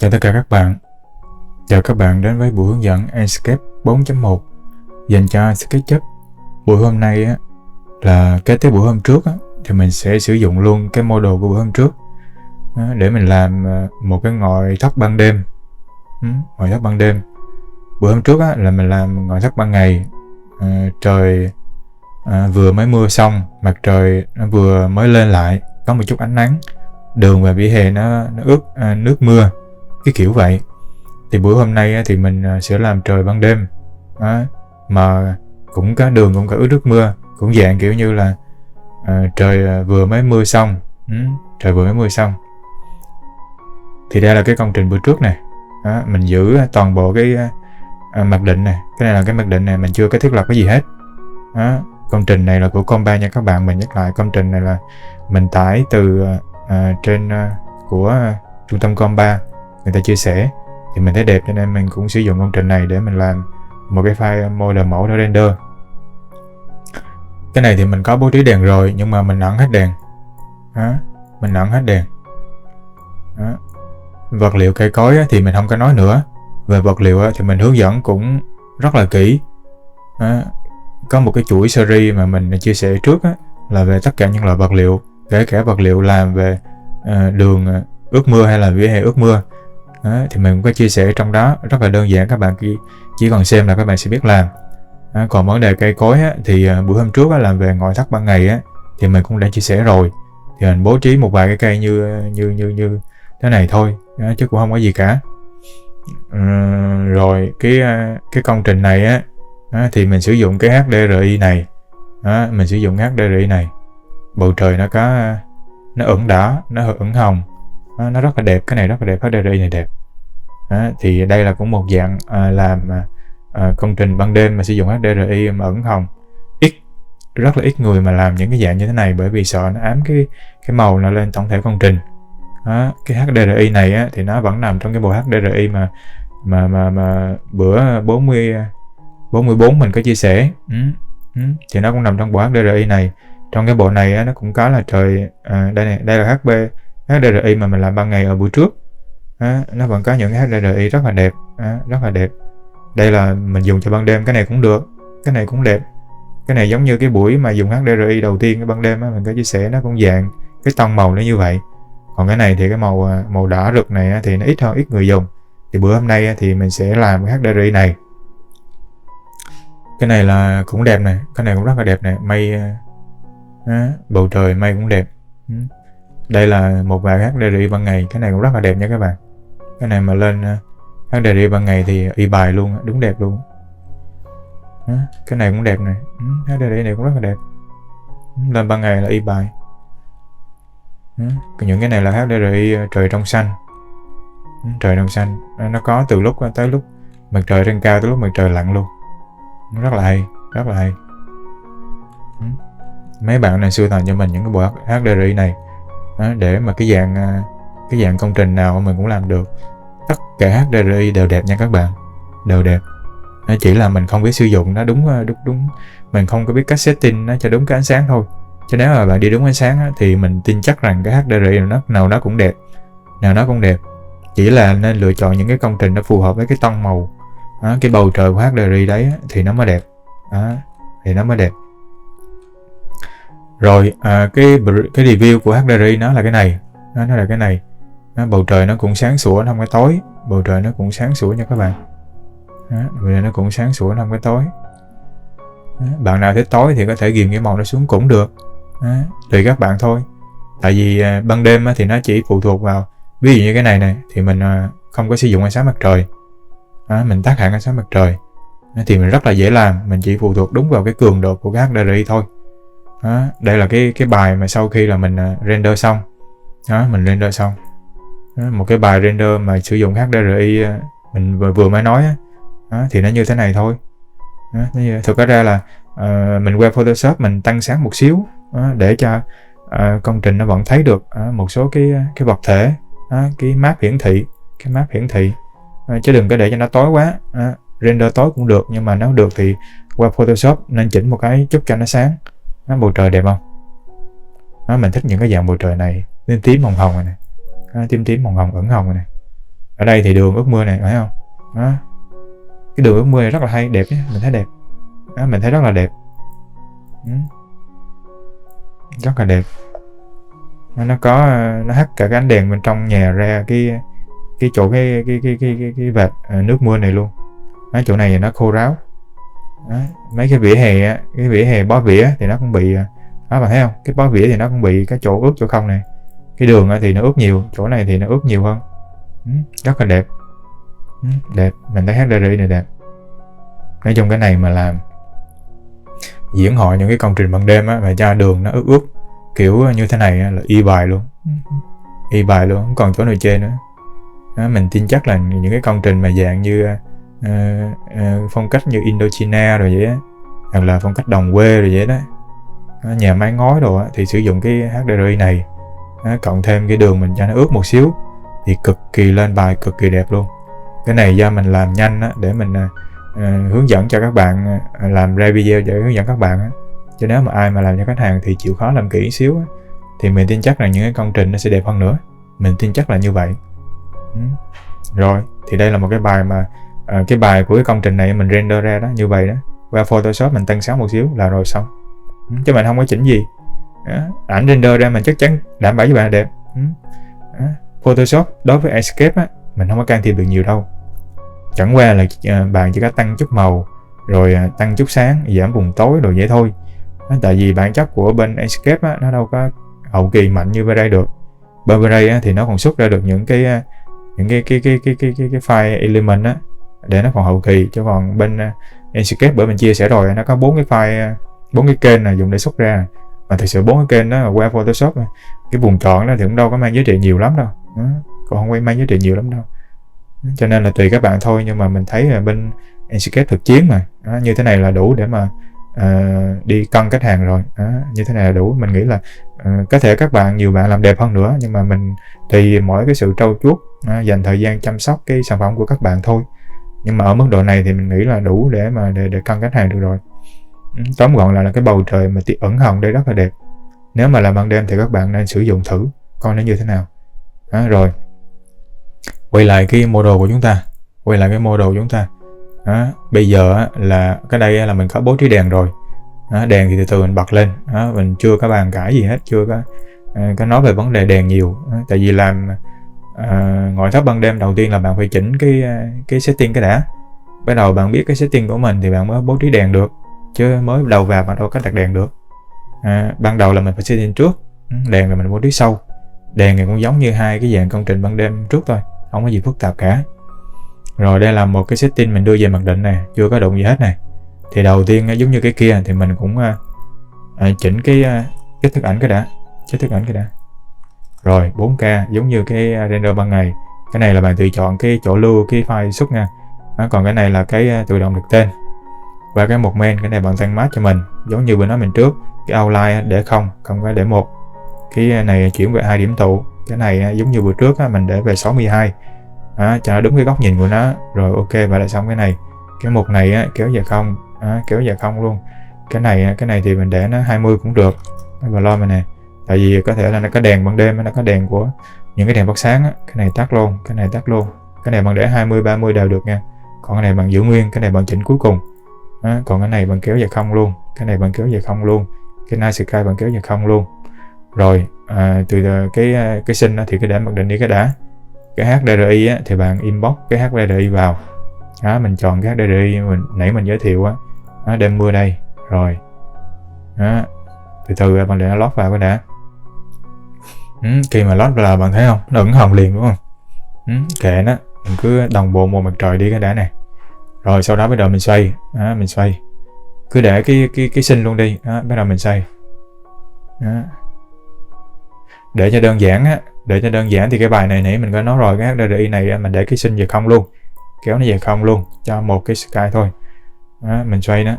Chào tất cả các bạn. Chào các bạn đến với buổi hướng dẫn Enscape 4.1 dành cho SketchUp. Buổi hôm nay á, là kế tiếp buổi hôm trước á, thì mình sẽ sử dụng luôn cái model của buổi hôm trước để mình làm một cái ngòi thất ban đêm. Ngòi thất ban đêm. Buổi hôm trước á, là mình làm ngòi thất ban ngày. Trời vừa mới mưa xong, mặt trời nó vừa mới lên lại, có một chút ánh nắng, đường và vỉa hè nó ướt nước mưa, cái kiểu vậy. Thì buổi hôm nay thì mình sẽ làm trời ban đêm mà cũng có đường, cũng có ướt nước mưa, cũng dạng kiểu như là trời vừa mới mưa xong. Trời vừa mới mưa xong. Thì đây là cái công trình bữa trước này. Mình giữ toàn bộ cái mặc định này. Cái này là cái mặc định này, mình chưa có thiết lập cái gì hết. Công trình này là của Comba nha các bạn. Mình nhắc lại, công trình này là mình tải từ trên của trung tâm Comba, người ta chia sẻ thì mình thấy đẹp, cho nên mình cũng sử dụng công trình này để mình làm một cái file model mẫu để render. Cái này thì mình có bố trí đèn rồi, nhưng mà mình ẩn hết đèn. Mình ẩn hết đèn. Vật liệu cây cối thì mình không có nói nữa. Về vật liệu thì mình hướng dẫn cũng rất là kỹ. Có một cái chuỗi series mà mình chia sẻ trước là về tất cả những loại vật liệu, kể cả vật liệu làm về đường ướt mưa hay là vỉa hè ướt mưa. Thì mình cũng có chia sẻ trong đó, rất là đơn giản, các bạn chỉ cần xem là các bạn sẽ biết làm. Còn vấn đề cây cối thì buổi hôm trước làm về ngòi thất ban ngày thì mình cũng đã chia sẻ rồi. Thì mình bố trí một vài cái cây như thế này thôi, chứ cũng không có gì cả. Rồi cái công trình này thì mình sử dụng cái HDRI này. Mình sử dụng HDRI này. Bầu trời nó có nó ửng đỏ, nó ửng hồng, nó rất là đẹp. Cái này rất là đẹp, HDRI này đẹp. Thì đây là cũng một dạng làm công trình ban đêm mà sử dụng HDRI mà ửng hồng. Rất là ít người mà làm những cái dạng như thế này, bởi vì sợ nó ám cái màu nó lên tổng thể công trình. Cái HDRI này thì nó vẫn nằm trong cái bộ HDRI mà bữa 44 mình có chia sẻ. Thì nó cũng nằm trong bộ HDRI này. Trong cái bộ này nó cũng có là trời đây là HDRI mà mình làm ban ngày ở buổi trước. Nó vẫn có những cái HDRI rất là đẹp, rất là đẹp. Đây là mình dùng cho ban đêm, cái này cũng được, cái này cũng đẹp. Cái này giống như cái buổi mà dùng HDRI đầu tiên cái ban đêm mình có chia sẻ, nó cũng dạng cái tông màu nó như vậy. Còn cái này thì cái màu đỏ rực này thì nó ít người dùng. Thì bữa hôm nay thì mình sẽ làm cái HDRI này. Cái này là cũng đẹp này, cái này cũng rất là đẹp này, mây bầu trời mây cũng đẹp. Đây là một vài HDRI ban ngày, cái này cũng rất là đẹp nha các bạn. Cái này mà lên HDRI ban ngày thì y bài luôn, đúng đẹp luôn. Cái này cũng đẹp này, HDRI này cũng rất là đẹp. Lên ban ngày là y bài. Những cái này là HDRI trời trong xanh. Trời trong xanh, nó có từ lúc tới lúc mặt trời lên cao tới lúc mặt trời lặn luôn. Nó rất là hay, rất là hay. Mấy bạn này sưu tầm cho mình những cái bộ HDRI này để mà cái dạng công trình nào mình cũng làm được. Tất cả HDRI đều đẹp nha các bạn, đều đẹp. Chỉ là mình không biết sử dụng nó đúng, mình không có biết cách setting nó cho đúng cái ánh sáng thôi. Cho nếu mà bạn đi đúng ánh sáng thì mình tin chắc rằng cái HDRI nào nó cũng đẹp, nào nó cũng đẹp. Chỉ là nên lựa chọn những cái công trình nó phù hợp với cái tông màu, cái bầu trời của HDRI đấy thì nó mới đẹp. Thì nó mới đẹp. Rồi cái review của HDRI nó là cái này. Nó là cái này. Bầu trời nó cũng sáng sủa, nó không có tối. Bầu trời nó cũng sáng sủa nha các bạn. Bầu trời nó cũng sáng sủa, nó không có tối. Bạn nào thích tối thì có thể ghim cái màu nó xuống cũng được. Tùy các bạn thôi. Tại vì ban đêm thì nó chỉ phụ thuộc vào, ví dụ như cái này thì mình không có sử dụng ánh sáng mặt trời. Mình tắt hẳn ánh sáng mặt trời thì mình rất là dễ làm. Mình chỉ phụ thuộc đúng vào cái cường độ của cái HDRI thôi. Đây là cái bài mà sau khi là mình render xong. Mình render xong một cái bài render mà sử dụng HDRI mình vừa mới nói thì nó như thế này thôi. Thực ra là mình qua Photoshop mình tăng sáng một xíu để cho công trình nó vẫn thấy được một số cái vật thể, cái map hiển thị, chứ đừng có để cho nó tối quá. Render tối cũng được, nhưng mà nếu được thì qua Photoshop nên chỉnh một cái chút cho nó sáng. Bầu trời đẹp không? Mình thích những cái dạng bầu trời này, tím hồng hồng này, tím hồng hồng ửng hồng này. Ở đây thì đường ước mưa này phải không đó, cái đường ước mưa này rất là hay, đẹp nhé, mình thấy đẹp đó, mình thấy rất là đẹp. Rất là đẹp. Nó có nó hắt cả cái ánh đèn bên trong nhà ra cái chỗ cái vệt nước mưa này luôn. Mấy chỗ này thì nó khô ráo. Đó. Mấy cái vỉa hè á, cái vỉa hè bó vỉa thì nó cũng bị đó, bạn thấy không, cái bó vỉa thì nó cũng bị cái chỗ ướt chỗ không này. Cái đường thì nó ướt nhiều, chỗ này thì nó ướt nhiều hơn. Rất là đẹp. Đẹp, mình thấy HDRI này đẹp. Nói chung cái này mà làm diễn hội những cái công trình ban đêm á, mà cho đường nó ướt ướt kiểu như thế này là y bài luôn. Y bài luôn, không còn chỗ nào chê nữa. Đó, mình tin chắc là những cái công trình mà dạng như phong cách như Indochina rồi vậy á, hoặc là phong cách đồng quê rồi vậy đó, nhà mái ngói đồ á, thì sử dụng cái HDRI này, cộng thêm cái đường mình cho nó ướt một xíu thì cực kỳ lên bài, cực kỳ đẹp luôn. Cái này do mình làm nhanh á, để mình hướng dẫn cho các bạn, làm ra video để hướng dẫn các bạn á. Chứ nếu mà ai mà làm cho khách hàng thì chịu khó làm kỹ xíu á, thì mình tin chắc là những cái công trình nó sẽ đẹp hơn nữa. Mình tin chắc là như vậy. Rồi, thì đây là một cái bài mà cái bài của cái công trình này mình render ra đó, như vậy đó. Qua Photoshop mình tăng sáng một xíu là rồi xong. Chứ mình không có chỉnh gì. Ảnh render ra mình chắc chắn đảm bảo với bạn là đẹp. Photoshop đối với Enscape á, mình không có can thiệp được nhiều đâu. Chẳng qua là bạn chỉ có tăng chút màu, rồi tăng chút sáng, giảm vùng tối rồi vậy thôi. Tại vì bản chất của bên Enscape á, nó đâu có hậu kỳ mạnh như V-Ray được. Bên V-Ray á, thì nó còn xuất ra được những cái file element á, để nó còn hậu kỳ. Chứ còn bên Enscape, bởi mình chia sẻ rồi, nó có 4 cái file, 4 cái kênh là dùng để xuất ra. Mà thực sự 4 cái kênh đó là qua Photoshop, cái vùng chọn đó thì cũng đâu có mang giá trị nhiều lắm đâu. Còn không quay mang giá trị nhiều lắm đâu. Cho nên là tùy các bạn thôi. Nhưng mà mình thấy là bên Enscape thực chiến mà như thế này là đủ để mà đi cân khách hàng rồi. Như thế này là đủ. Mình nghĩ là có thể các bạn, nhiều bạn làm đẹp hơn nữa, nhưng mà mình tùy mỗi cái sự trau chuốt, dành thời gian chăm sóc cái sản phẩm của các bạn thôi. Nhưng mà ở mức độ này thì mình nghĩ là đủ để mà để cân khách hàng được rồi. Tóm gọn là cái bầu trời mà ẩn hồng đây rất là đẹp. Nếu mà làm ban đêm thì các bạn nên sử dụng thử coi nó như thế nào. Rồi quay lại cái model của chúng ta. Bây giờ là cái đây là mình có bố trí đèn rồi. Đèn thì từ từ mình bật lên. Mình chưa có bàn cãi gì hết, chưa có nói về vấn đề đèn nhiều. Tại vì làm ngoại thất ban đêm, đầu tiên là bạn phải chỉnh cái setting cái đã. Bắt đầu bạn biết cái setting của mình thì bạn mới bố trí đèn được, chứ mới đầu vào bạn đâu có đặt đèn được. Ban đầu là mình phải setting trước, đèn là mình bố trí sau. Đèn này cũng giống như hai cái dạng công trình ban đêm trước thôi, không có gì phức tạp cả. Rồi đây là một cái setting mình đưa về mặc định này, chưa có đụng gì hết này. Thì đầu tiên giống như cái kia thì mình cũng chỉnh cái thức ảnh cái đã, Rồi 4K giống như cái render ban ngày. Cái này là bạn tự chọn cái chỗ lưu cái file xuất nha. Còn cái này là cái tự động được tên. Và cái một main, cái này bạn tăng mask cho mình, giống như vừa nói mình trước. Cái outline để không phải để 1. Cái này chuyển về 2 điểm tụ. Cái này giống như vừa trước mình để về 62. Cho nó đúng cái góc nhìn của nó. Rồi ok, và lại xong cái này. Cái mục này kéo về không, kéo về không luôn. Cái này thì mình để nó 20 cũng được. Và lo mình nè. Tại vì có thể là nó có đèn ban đêm, nó có đèn của những cái đèn phát sáng cái này tắt luôn, cái này bạn để 20 30 đều được nha. Còn cái này bạn giữ nguyên, cái này bạn chỉnh cuối cùng. Còn cái này bạn kéo về không luôn, cái này bạn kéo về không luôn, cái night sky bạn kéo về không luôn. Rồi từ cái sinh thì cứ để mặc định đi cái đã. Cái HDRI thì bạn inbox cái HDRI vào. Mình chọn cái HDRI nãy mình giới thiệu đêm mưa đây. Rồi từ từ bạn để nó lót vào cái đã. Khi mà lót là bạn thấy không, nó ẩn hồng liền đúng không? Kệ nó, mình cứ đồng bộ một mặt trời đi cái đã này. Rồi sau đó bắt đầu mình xoay, cứ để cái sinh luôn đi. Bắt đầu mình xoay. Để cho đơn giản thì cái bài này nãy mình có nói rồi, cái HDRI này mình để cái sinh về không luôn, kéo nó về không luôn, cho một cái sky thôi. Mình xoay nó.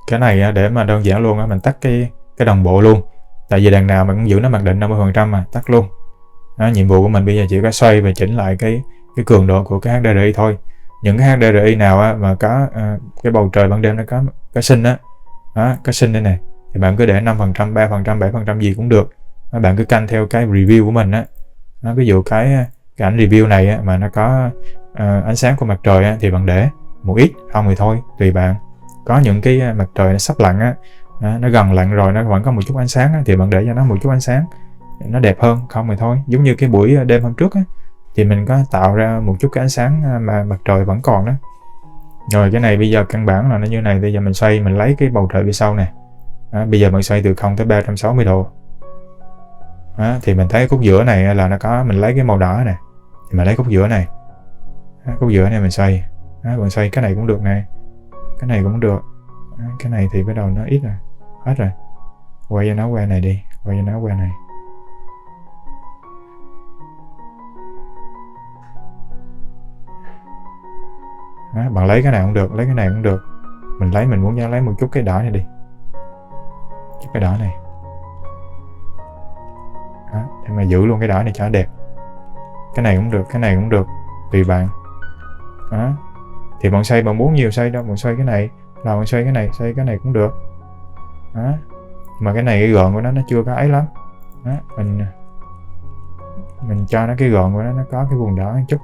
Cái này để mà đơn giản luôn mình tắt cái đồng bộ luôn. Tại vì đằng nào mình cũng giữ nó mặc định 50% mà, tắt luôn. Nhiệm vụ của mình bây giờ chỉ có xoay và chỉnh lại cái cường độ của cái HDRI thôi. Những cái HDRI nào mà có cái bầu trời ban đêm nó có sinh có sinh đây này, thì bạn cứ để 5%, 3%, 7% gì cũng được. Bạn cứ canh theo cái review của mình Ví dụ cái ảnh review này á, mà nó có ánh sáng của mặt trời á, thì bạn để một ít, không thì thôi tùy bạn. Có những cái mặt trời nó sắp lặn á, nó gần lặn rồi nó vẫn có một chút ánh sáng á, thì bạn để cho nó một chút ánh sáng nó đẹp hơn. Không thì thôi, giống như cái buổi đêm hôm trước á, thì mình có tạo ra một chút cái ánh sáng mà mặt trời vẫn còn đó. Rồi cái này bây giờ căn bản là nó như này. Bây giờ mình xoay, mình lấy cái bầu trời phía sau nè. Bây giờ mình xoay từ 0 tới 360 độ. Thì mình thấy khúc giữa này là nó có, mình lấy cái màu đỏ này thì mình lấy khúc giữa này. Khúc giữa này mình xoay. Mình xoay cái này cũng được này, cái này cũng được. Cái này thì bắt đầu nó ít rồi, hết rồi. Quay cho nó qua này đi, quay cho nó qua này. Bạn lấy cái này cũng được, lấy cái này cũng được. Mình muốn lấy một chút cái đỏ này đi, chút cái đỏ này. Để mà giữ luôn cái đỏ này cho nó đẹp. Cái này cũng được, cái này cũng được, tùy bạn. Thì bạn xoay, bạn muốn nhiều xoay đâu, bạn xoay cái này, là bạn xoay cái này cũng được. Mà cái này cái gọn của nó chưa có ấy lắm. Mình cho nó cái gọn của nó có cái vùng đỏ một chút.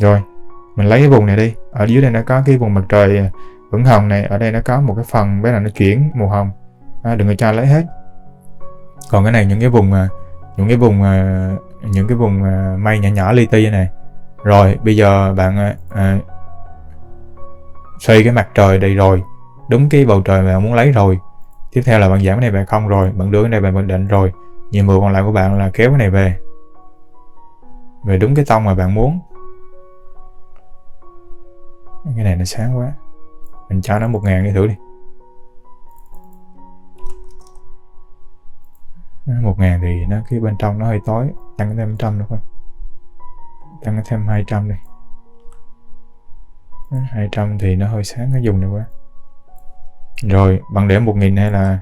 Rồi, mình lấy cái vùng này đi. Ở dưới đây nó có cái vùng mặt trời ửng hồng này, ở đây nó có một cái phần bé là nó chuyển màu hồng. Đừng có cho lấy hết. Còn cái này những cái vùng mây nhỏ nhỏ li ti này. Rồi bây giờ bạn xoay cái mặt trời đây rồi, đúng cái bầu trời mà bạn muốn lấy rồi. Tiếp theo là bạn giảm cái này về 0 rồi, bạn đưa cái này về mặc định rồi. Nhiệm vụ còn lại của bạn là kéo cái này về đúng cái tông mà bạn muốn. Cái này nó sáng quá, mình cho nó 1000 đi thử đi. 1000 thì nó cái bên trong nó hơi tối, tăng thêm 100 được không? Tăng thêm 200 đi. 200 thì nó hơi sáng, cái dùng này quá. Rồi bạn để 1000 hay là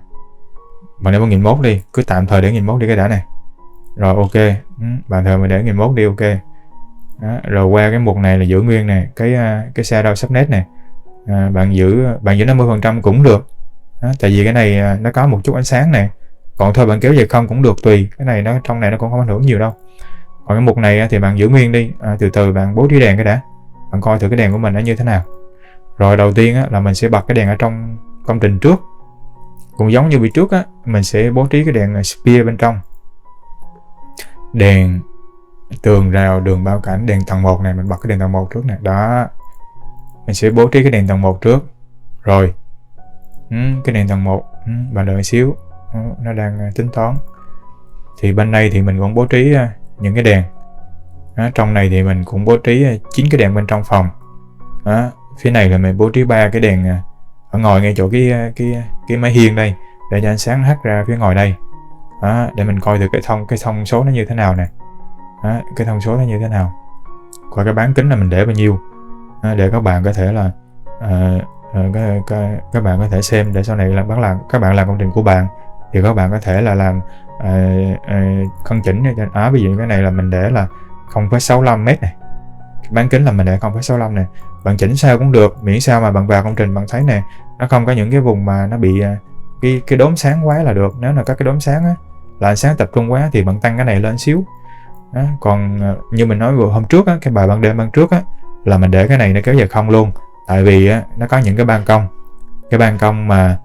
bạn để 1001 đi, cứ tạm thời để 1001 đi cái đã này. Rồi ok, bạn thời mình để 1001 đi, ok. Rồi qua cái mục này là giữ nguyên này, cái shadow subnet này. Bạn giữ 50% cũng được. Tại vì cái này nó có một chút ánh sáng này. Còn thôi bạn kéo về không cũng được, tùy. Cái này nó trong này nó cũng không ảnh hưởng nhiều đâu. Còn cái mục này thì bạn giữ nguyên đi. Từ từ bạn bố trí đèn cái đã. Bạn coi thử cái đèn của mình nó như thế nào. Rồi đầu tiên là mình sẽ bật cái đèn ở trong công trình trước. Cũng giống như bị trước mình sẽ bố trí cái đèn spear bên trong. Đèn tường rào, đường bao cảnh, đèn tầng 1 này, mình bật cái đèn tầng 1 trước nè. Đó. Mình sẽ bố trí cái đèn tầng 1 trước. Rồi. Cái đèn tầng 1, bạn đợi xíu. Nó đang tính toán. Thì bên đây thì mình cũng bố trí những cái đèn. Trong này thì mình cũng bố trí 9 cái đèn bên trong phòng. Phía này là mình bố trí 3 cái đèn ở ngoài ngay chỗ cái mái hiên đây, để cho ánh sáng hắt ra phía ngoài đây. Để mình coi được cái thông số nó như thế nào nè. Cái thông số nó như thế nào. Qua cái bán kính là mình để bao nhiêu, để các bạn có thể là các bạn có thể xem, để sau này là các bạn làm công trình của bạn thì các bạn có thể là làm cân chỉnh. Ví dụ cái này là mình để là 0,65 m này, cái bán kính là mình để 0,65 này. Bạn chỉnh sao cũng được, miễn sao mà bạn vào công trình bạn thấy nè, nó không có những cái vùng mà nó bị cái đốm sáng quá là được. Nếu là các cái đốm sáng là ánh sáng tập trung quá thì bạn tăng cái này lên xíu. Còn như mình nói vừa hôm trước cái bài ban đêm ban trước là mình để cái này nó kéo về không luôn. Tại vì nó có những cái ban công mà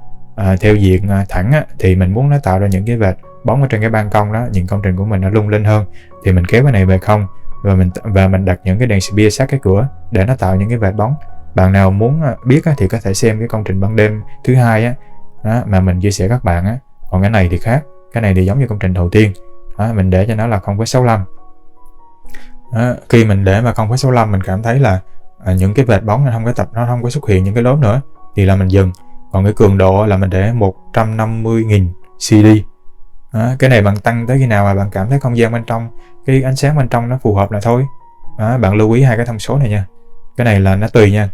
theo diện thẳng thì mình muốn nó tạo ra những cái vệt bóng ở trên cái ban công đó, những công trình của mình nó lung linh hơn, thì mình kéo cái này về không và mình đặt những cái đèn spear sát cái cửa để nó tạo những cái vệt bóng. Bạn nào muốn biết thì có thể xem cái công trình ban đêm thứ 2 mà mình chia sẻ các bạn Còn cái này thì khác, cái này thì giống như công trình đầu tiên. Mình để cho nó là 0,65. Khi mình để mà 0,65 mình cảm thấy là những cái vệt bóng nó không có xuất hiện những cái đốm nữa thì là mình dừng. Còn cái cường độ là mình để 150.000 CD. Cái này bạn tăng tới khi nào mà bạn cảm thấy không gian bên trong, cái ánh sáng bên trong nó phù hợp là thôi. Bạn lưu ý 2 cái thông số này nha. Cái này là nó tùy nha.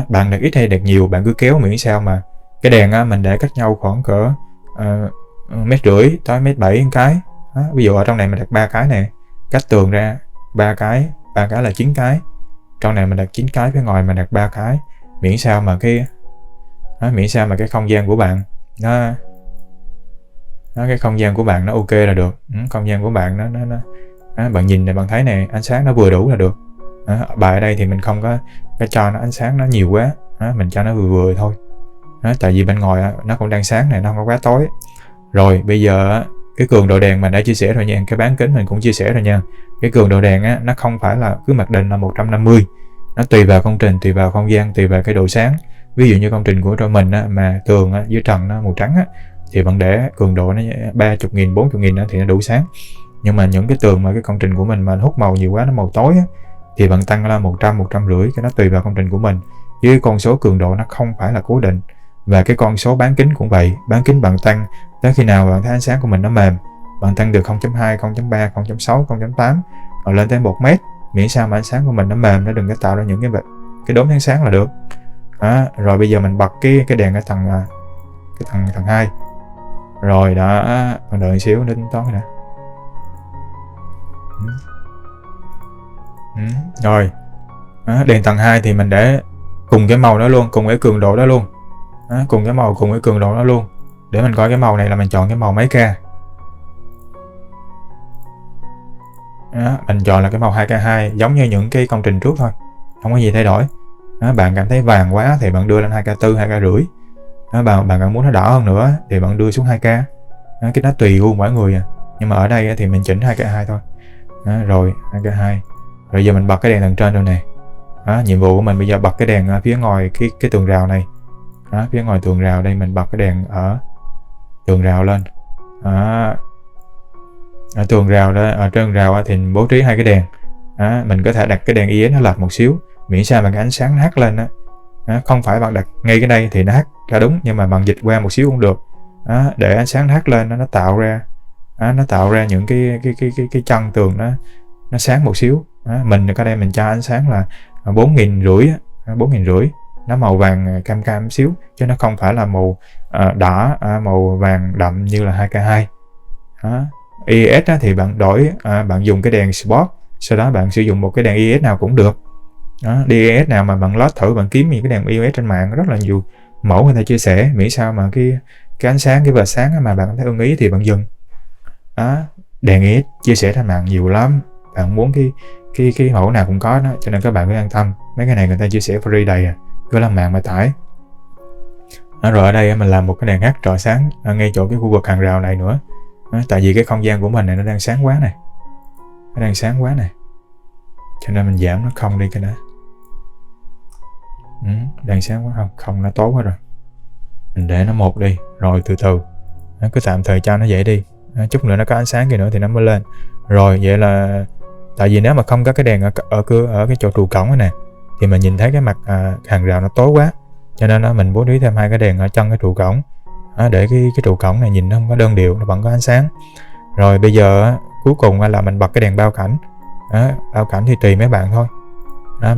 Bạn đặt ít hay đặt nhiều bạn cứ kéo, miễn sao mà cái đèn mình để cách nhau khoảng cỡ 1,5 m tới 1,7 m cái. Ví dụ ở trong này mình đặt 3 cái này, cách tường ra 3 cái là 9 cái. Trong này mình đặt 9 cái, phía ngoài mình đặt 3 cái. Miễn sao mà cái không gian của bạn Cái không gian của bạn nó ok là được. Không gian của bạn nó bạn nhìn này, bạn thấy này, ánh sáng nó vừa đủ là được. Bài ở đây thì mình không có cho nó ánh sáng nó nhiều quá, mình cho nó vừa vừa thôi. Tại vì bên ngoài nó cũng đang sáng này, nó không có quá tối. Rồi bây giờ cái cường độ đèn mình đã chia sẻ rồi nha, cái bán kính mình cũng chia sẻ rồi nha. Cái cường độ đèn nó không phải là cứ mặc định là 150, nó tùy vào công trình, tùy vào không gian, tùy vào cái độ sáng. Ví dụ như công trình của mình mà tường dưới trần nó màu trắng thì bạn để cường độ nó 30.000, 40.000 thì nó đủ sáng. Nhưng mà những cái tường mà cái công trình của mình mà hút màu nhiều quá, nó màu tối thì bạn tăng lên 100, 150, cái nó tùy vào công trình của mình. Chứ cái con số cường độ nó không phải là cố định. Và cái con số bán kính cũng vậy, bán kính bạn tăng tới khi nào bạn thấy ánh sáng của mình nó mềm, bạn tăng từ 0.2, 0.3, 0.6, 0.8 rồi lên tới 1 mét, miễn sao mà ánh sáng của mình nó mềm, nó đừng có tạo ra những cái đốm ánh sáng là được. Rồi bây giờ mình bật cái đèn ở tầng 2. Rồi đó, bạn đợi một xíu để tính toán nè. Rồi đèn tầng 2 thì mình để cùng cái màu đó luôn, cùng cái cường độ đó luôn. Cùng cái màu, cùng cái cường độ đó luôn. Để mình coi cái màu này là mình chọn cái màu mấy K. Mình chọn là cái màu 2K2, giống như những cái công trình trước thôi, không có gì thay đổi. Bạn cảm thấy vàng quá thì bạn đưa lên 2K4, 2K5. Bạn cảm muốn nó đỏ hơn nữa thì bạn đưa xuống 2K. Cái đó tùy gu mỗi người nhưng mà ở đây thì mình chỉnh 2K2 thôi. Rồi 2K2. Rồi giờ mình bật cái đèn tầng trên rồi nè. Nhiệm vụ của mình bây giờ bật cái đèn ở phía ngoài cái tường rào này. Phía ngoài tường rào đây, mình bật cái đèn ở tường rào lên. Ở tường rào đó, ở trên rào thì mình bố trí 2 cái đèn. Mình có thể đặt cái đèn IS nó lệch một xíu, miễn sao mà cái ánh sáng nó hắt lên không phải bạn đặt ngay cái đây thì nó hắt là đúng, nhưng mà bạn dịch qua một xíu cũng được. Để ánh sáng nó hắt lên, nó tạo ra những cái chân tường nó sáng một xíu. Mình ở đây mình cho ánh sáng là 4.500, nó màu vàng cam cam xíu, chứ nó không phải là màu đỏ, màu vàng đậm như là 2K2. IS thì bạn đổi, bạn dùng cái đèn spot, sau đó bạn sử dụng một cái đèn IS nào cũng được. IS nào mà bạn lót thử, bạn kiếm những cái đèn IS trên mạng rất là nhiều mẫu người ta chia sẻ, miễn sao mà cái ánh sáng, cái vệt sáng mà bạn thấy ưng ý thì bạn dùng. Đèn IS chia sẻ trên mạng nhiều lắm, bạn muốn cái mẫu nào cũng có đó, cho nên các bạn cứ an tâm, mấy cái này người ta chia sẻ free đầy cứ lên mạng mà tải. Rồi ở đây mình làm một cái đèn hát rọi sáng ngay chỗ cái khu vực hàng rào này nữa. Tại vì cái không gian của mình này nó đang sáng quá này, cho nên mình giảm nó không đi cái đó. Đang sáng quá, không nó tối quá rồi, mình để nó 1 đi, rồi từ từ cứ tạm thời cho nó vậy đi, chút nữa nó có ánh sáng kia nữa thì nó mới lên. Rồi vậy là tại vì nếu mà không có cái đèn ở cái chỗ trụ cổng này nè thì mình nhìn thấy cái mặt hàng rào nó tối quá, cho nên mình bố trí thêm 2 cái đèn ở chân cái trụ cổng, để cái trụ cổng này nhìn nó không có đơn điệu, nó vẫn có ánh sáng. Rồi bây giờ cuối cùng là mình bật cái đèn bao cảnh. Bao cảnh thì tùy mấy bạn thôi.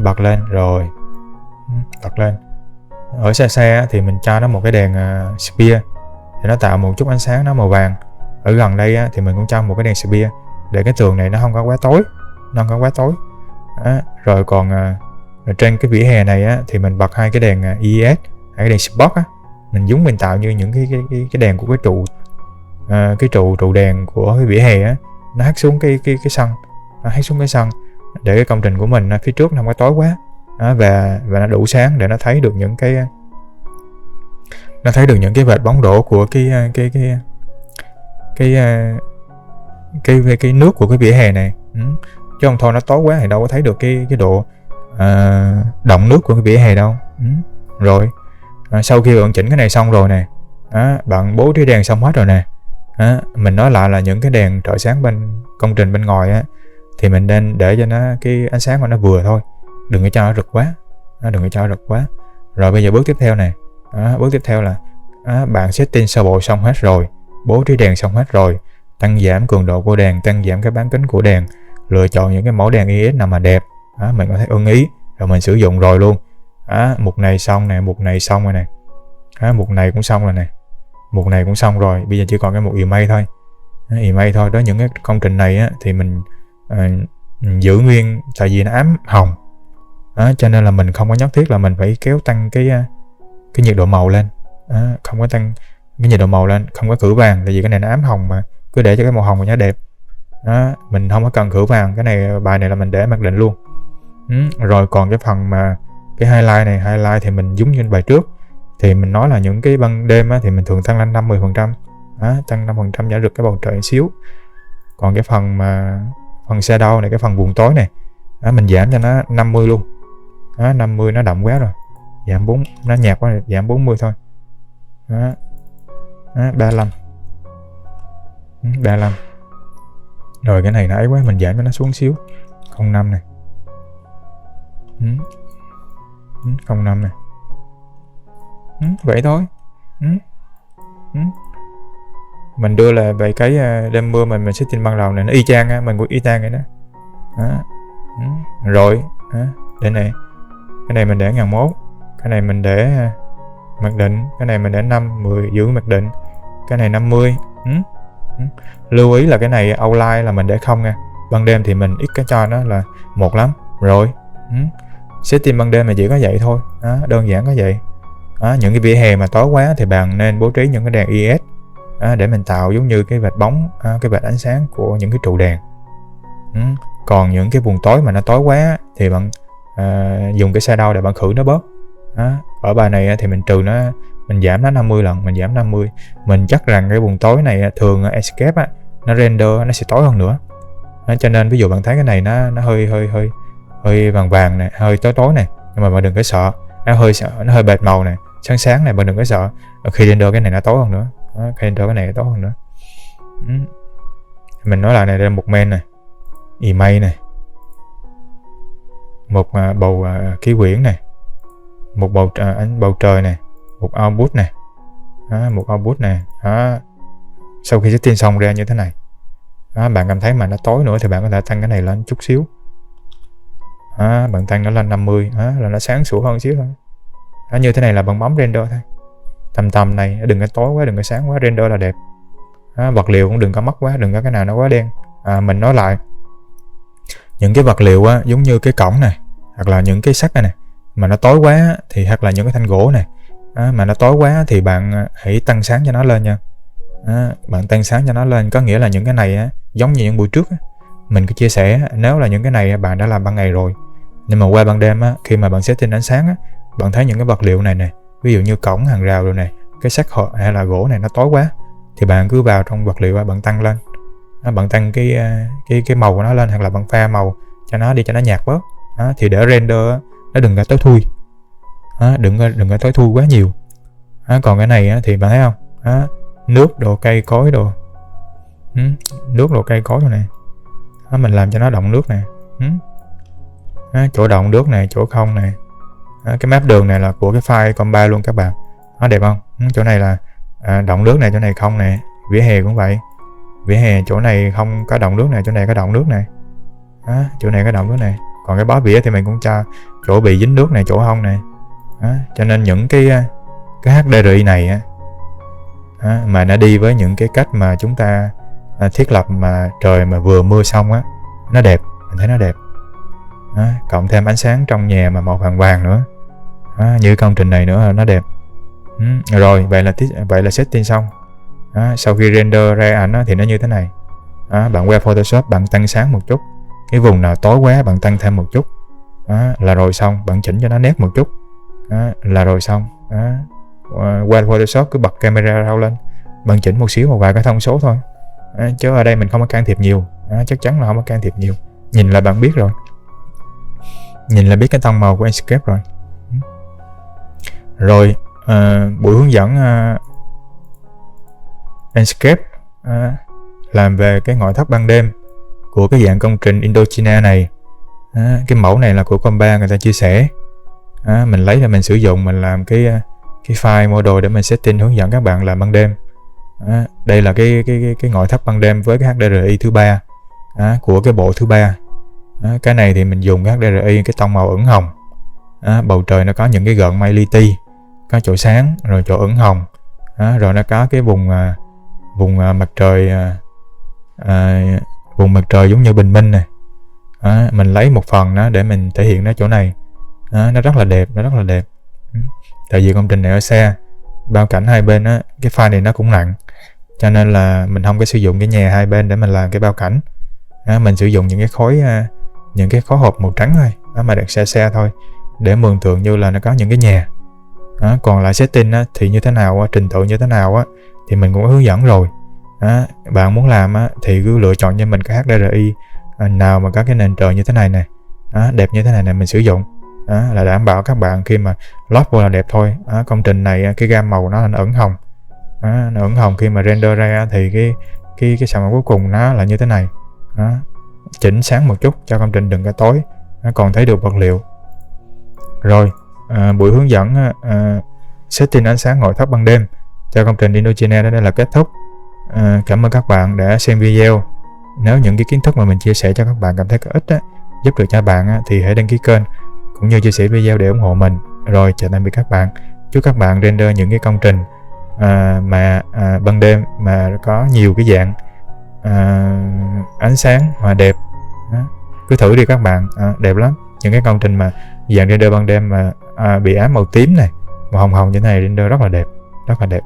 Bật lên rồi, bật lên. Ở xe thì mình cho nó một cái đèn spear để nó tạo một chút ánh sáng nó màu vàng. Ở gần đây thì mình cũng cho một cái đèn spear để cái tường này nó không có quá tối, Rồi còn ở trên cái vỉa hè này thì mình bật 2 cái đèn IS, 2 cái đèn spot mình mình tạo như những cái đèn của cái trụ đèn của cái vỉa hè nó hắt xuống cái sân, để cái công trình của mình phía trước nó không có tối quá, và nó đủ sáng để nó thấy được những cái vệt bóng đổ của cái nước của cái vỉa hè này. Chứ không thôi nó tối quá thì đâu có thấy được cái độ động nước của cái vỉa hè đâu. Rồi sau khi bạn chỉnh cái này xong rồi nè, bạn bố trí đèn xong hết rồi nè, mình nói lại là những cái đèn rọi sáng bên công trình bên ngoài thì mình nên để cho nó cái ánh sáng của nó vừa thôi, đừng có cho nó rực quá. Rồi bây giờ bước tiếp theo này, bước tiếp theo là bạn setting sơ bộ xong hết rồi, bố trí đèn xong hết rồi, tăng giảm cường độ của đèn, tăng giảm cái bán kính của đèn, lựa chọn những cái mẫu đèn IS nào mà đẹp, mình có thể ưng ý rồi mình sử dụng rồi luôn. Mục này xong nè, mục này xong rồi nè, mục này cũng xong rồi nè, mục này cũng xong rồi, bây giờ chỉ còn cái mục image thôi. Image thôi đó. Những cái công trình này thì mình giữ nguyên, tại vì nó ám hồng, cho nên là mình không có nhất thiết là mình phải kéo tăng cái nhiệt độ màu lên, không có tăng cái nhiệt độ màu lên, không có khử vàng, tại vì cái này nó ám hồng mà, cứ để cho cái màu hồng của nó đẹp. Đó, mình không có cần khử vàng, cái này bài này là mình để mặc định luôn. Rồi còn cái phần mà cái highlight thì mình giống như bài trước, thì mình nói là những cái ban đêm á, thì mình thường tăng lên 50%, tăng 5% giả rực cái bầu trời xíu. Còn cái phần shadow này, cái phần vùng tối này, mình giảm cho nó 50 luôn. 50 nó đậm quá rồi, giảm 4, nó nhạt quá, giảm 40 thôi. 35. Rồi cái này nó ấy quá, mình giảm cho nó xuống xíu, 05 này. 05 này. Vậy thôi. Mình đưa là về cái đêm mưa mình setting ban đầu này, nó y chang á, mình cũng y chang vậy đó. Rồi đây này, cái này mình để 1001, cái này mình để mặc định, cái này mình để 5, 10 giữ mặc định, cái này 50. Lưu ý là cái này outline là mình để không nha, ban đêm thì mình ít cái cho nó là 1 lắm. Rồi setting ban đêm mà chỉ có vậy thôi, đơn giản có vậy. Những cái vỉa hè mà tối quá thì bạn nên bố trí những cái đèn IS để mình tạo giống như cái vệt bóng, cái vệt ánh sáng của những cái trụ đèn. Còn những cái vùng tối mà nó tối quá thì bạn dùng cái shadow để bạn khử nó bớt. Ở bài này thì mình trừ nó, mình giảm nó 50 lần, mình giảm 50. Mình chắc rằng cái vùng tối này thường Escape nó render nó sẽ tối hơn nữa. Cho nên ví dụ bạn thấy cái này nó hơi vàng này, hơi tối này, nhưng mà bạn đừng có sợ, nó hơi bệt màu này, sáng này, bạn đừng có sợ. Khi render cái này nó tối hơn nữa. Khi render cái này tối hơn nữa. Mình nói lại này, đây là một main này, image này, một bầu khí quyển này, một bầu trời này, một output này, một output này. Sau khi setting xong ra như thế này, bạn cảm thấy mà nó tối nữa thì bạn có thể tăng cái này lên chút xíu. Bạn tăng nó lên 50 là nó sáng sủa hơn xíu thôi. Như thế này là bạn bấm render thôi, tầm này, đừng có tối quá, đừng có sáng quá, render là đẹp. Vật liệu cũng đừng có mất quá, đừng có cái nào nó quá đen. Mình nói lại, những cái vật liệu giống như cái cổng này, hoặc là những cái sắt này mà nó tối quá thì, hoặc là những cái thanh gỗ này mà nó tối quá thì bạn hãy tăng sáng cho nó lên nha. Bạn tăng sáng cho nó lên, có nghĩa là những cái này giống như những buổi trước mình có chia sẻ, nếu là những cái này bạn đã làm ban ngày rồi, nhưng mà qua ban đêm khi mà bạn setting ánh sáng bạn thấy những cái vật liệu này, ví dụ như cổng, hàng rào rồi này, cái sắt hay là gỗ này nó tối quá, thì bạn cứ vào trong vật liệu bạn tăng lên, bạn tăng cái màu của nó lên, hoặc là bạn pha màu cho nó đi, cho nó nhạt bớt. Thì để render nó đừng có tối thui, đừng có tối thui quá nhiều. Còn cái này thì bạn thấy không, nước đồ, cây cối đồ, nước đồ, cây cối đồ này, mình làm cho nó động nước này, chỗ động nước này, chỗ không này. Cái map đường này là của cái file compa luôn các bạn. Đẹp không? Chỗ này là động nước này, chỗ này không này. Vỉa hè cũng vậy, vỉa hè chỗ này không có động nước này, chỗ này có động nước này. Chỗ này có động nước này. Còn cái bó vỉa thì mình cũng cho chỗ bị dính nước này, chỗ không này. Cho nên những cái HDRI này mà nó đi với những cái cách mà chúng ta thiết lập mà trời mà vừa mưa xong nó đẹp, mình thấy nó đẹp. Cộng thêm ánh sáng trong nhà mà màu vàng nữa, như công trình này nữa, nó đẹp. Rồi vậy là setting xong. Sau khi render ra ảnh thì nó như thế này. Bạn qua Photoshop, bạn tăng sáng một chút, cái vùng nào tối quá bạn tăng thêm một chút, là rồi xong. Bạn chỉnh cho nó nét một chút, là rồi xong. Qua Photoshop cứ bật camera rau lên, bạn chỉnh một xíu, một vài cái thông số thôi, chứ ở đây mình không có can thiệp nhiều. Chắc chắn là không có can thiệp nhiều, nhìn là bạn biết rồi, nhìn là biết cái tông màu của Enscape rồi. Rồi buổi hướng dẫn Enscape làm về cái ngoại thất ban đêm của cái dạng công trình Indochina này. Cái mẫu này là của Compa người ta chia sẻ, mình lấy ra mình sử dụng, mình làm cái file model để mình setting hướng dẫn các bạn làm ban đêm. Đây là cái ngoại thất ban đêm với cái HDRI thứ 3 của cái bộ thứ 3. Cái này thì mình dùng cái HDRI cái tông màu ửng hồng. Bầu trời nó có những cái gợn mây li ti, có chỗ sáng rồi chỗ ửng hồng, rồi nó có cái vùng mặt trời, vùng mặt trời giống như bình minh này. Mình lấy một phần đó để mình thể hiện nó chỗ này. Nó rất là đẹp, nó rất là đẹp. Tại vì công trình này ở xa bao cảnh hai bên á, cái file này nó cũng nặng, cho nên là mình không có sử dụng cái nhà hai bên để mình làm cái bao cảnh. Mình sử dụng những cái khối hộp màu trắng thôi, mà đặt xe thôi, để mường tượng như là nó có những cái nhà. Còn lại setting á, thì như thế nào á, trình tự như thế nào á, thì mình cũng có hướng dẫn rồi. Bạn muốn làm á, thì cứ lựa chọn cho mình cái HDRI nào mà có cái nền trời như thế này nè, đẹp như thế này nè, mình sử dụng. Là đảm bảo các bạn khi mà load vô là đẹp thôi. Công trình này cái gam màu nó ẩn hồng, nó ẩn hồng, khi mà render ra thì cái sản phẩm cuối cùng nó là như thế này. Chỉnh sáng một chút cho công trình đừng có tối, còn thấy được vật liệu. Rồi buổi hướng dẫn setting ánh sáng nội thất ban đêm cho công trình Indochina đến đây là kết thúc. Cảm ơn các bạn đã xem video. Nếu những cái kiến thức mà mình chia sẻ cho các bạn cảm thấy có ích giúp được cho bạn thì hãy đăng ký kênh cũng như chia sẻ video để ủng hộ mình. Rồi, chào tạm biệt các bạn. Chúc các bạn render những cái công trình ban đêm mà có nhiều cái dạng ánh sáng mà đẹp. Cứ thử đi các bạn, đẹp lắm. Những cái công trình mà dạng render ban đêm mà bị ám màu tím này, màu hồng hồng như thế này, render rất là đẹp, rất là đẹp.